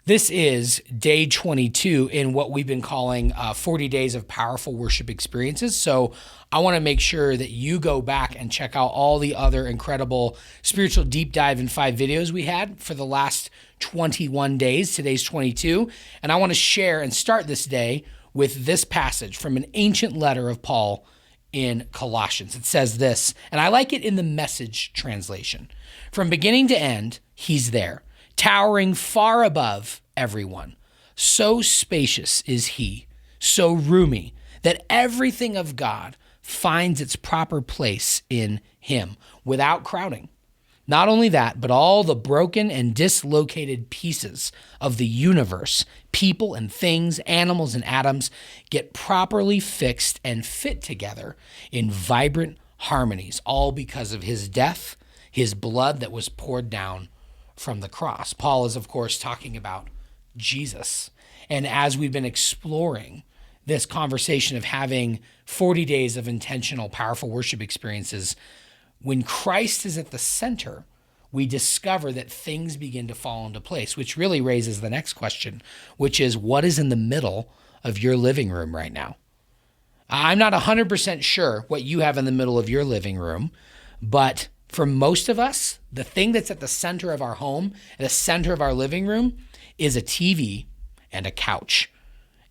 This is day 22 in what we've been calling 40 days of powerful worship experiences. So I want to make sure that you go back and check out all the other incredible spiritual deep dive in 5 videos we had for the last 21 days. Today's 22. And I want to share and start this day with this passage from an ancient letter of Paul in Colossians. It says this, and I like it in the Message translation. From beginning to end, he's there, towering far above everyone. So spacious is he, so roomy, that everything of God finds its proper place in him without crowding. Not only that, but all the broken and dislocated pieces of the universe, people and things, animals and atoms, get properly fixed and fit together in vibrant harmonies, all because of his death, his blood that was poured down from the cross. Paul is, of course, talking about Jesus. And as we've been exploring this conversation of having 40 days of intentional, powerful worship experiences, when Christ is at the center, we discover that things begin to fall into place, which really raises the next question, which is, what is in the middle of your living room right now? I'm not 100% sure what you have in the middle of your living room, but for most of us, the thing that's at the center of our home, at the center of our living room, is a TV and a couch.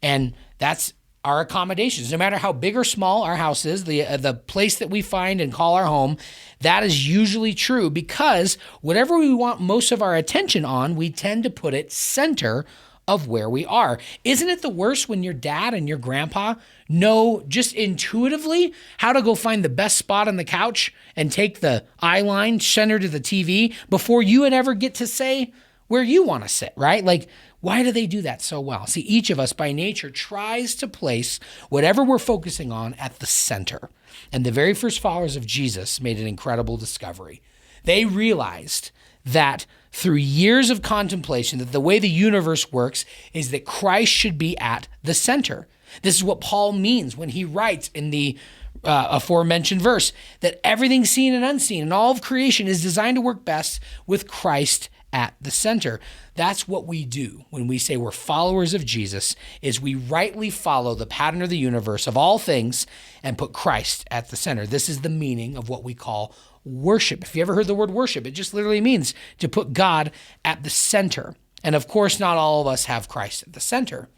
And that's our accommodations. No matter how big or small our house is, the place that we find and call our home, that is usually true because whatever we want most of our attention on, we tend to put it center of where we are. Isn't it the worst when your dad and your grandpa know just intuitively how to go find the best spot on the couch and take the eye line center to the TV before you would ever get to say where you want to sit, right? Like, why do they do that so well? See, each of us by nature tries to place whatever we're focusing on at the center. And the very first followers of Jesus made an incredible discovery. They realized that through years of contemplation, that the way the universe works is that Christ should be at the center. This is what Paul means when he writes in the aforementioned verse, that everything seen and unseen and all of creation is designed to work best with Christ at the center. That's what we do when we say we're followers of Jesus, is we rightly follow the pattern of the universe of all things and put Christ at the center. This is the meaning of what we call worship. If you ever heard the word worship, it just literally means to put God at the center. And of course, not all of us have Christ at the center,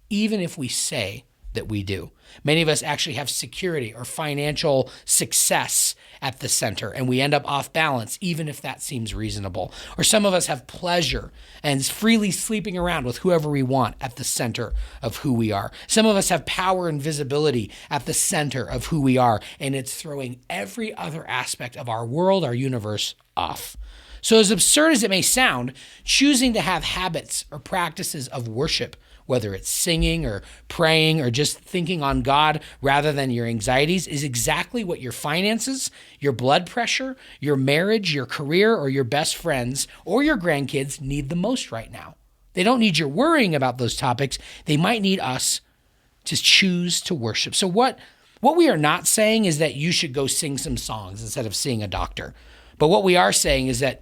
even if we say that we do. Many of us actually have security or financial success at the center, and we end up off balance, even if that seems reasonable. Or some of us have pleasure and freely sleeping around with whoever we want at the center of who we are. Some of us have power and visibility at the center of who we are, and it's throwing every other aspect of our world, our universe, off. So as absurd as it may sound, choosing to have habits or practices of worship, whether it's singing or praying or just thinking on God rather than your anxieties, is exactly what your finances, your blood pressure, your marriage, your career, or your best friends or your grandkids need the most right now. They don't need your worrying about those topics. They might need us to choose to worship. So what we are not saying is that you should go sing some songs instead of seeing a doctor. But what we are saying is that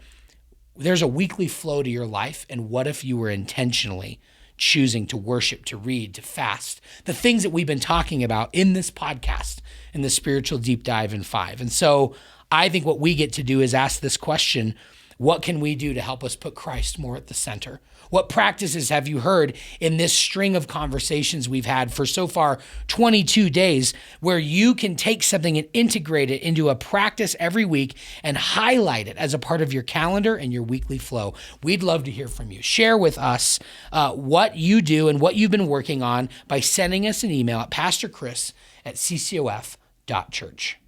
there's a weekly flow to your life, and what if you were intentionally choosing to worship, to read, to fast, the things that we've been talking about in this podcast, in the spiritual deep dive in 5. And so I think what we get to do is ask this question: what can we do to help us put Christ more at the center? What practices have you heard in this string of conversations we've had for so far 22 days where you can take something and integrate it into a practice every week and highlight it as a part of your calendar and your weekly flow? We'd love to hear from you. Share with us what you do and what you've been working on by sending us an email at pastorchris@ccof.church.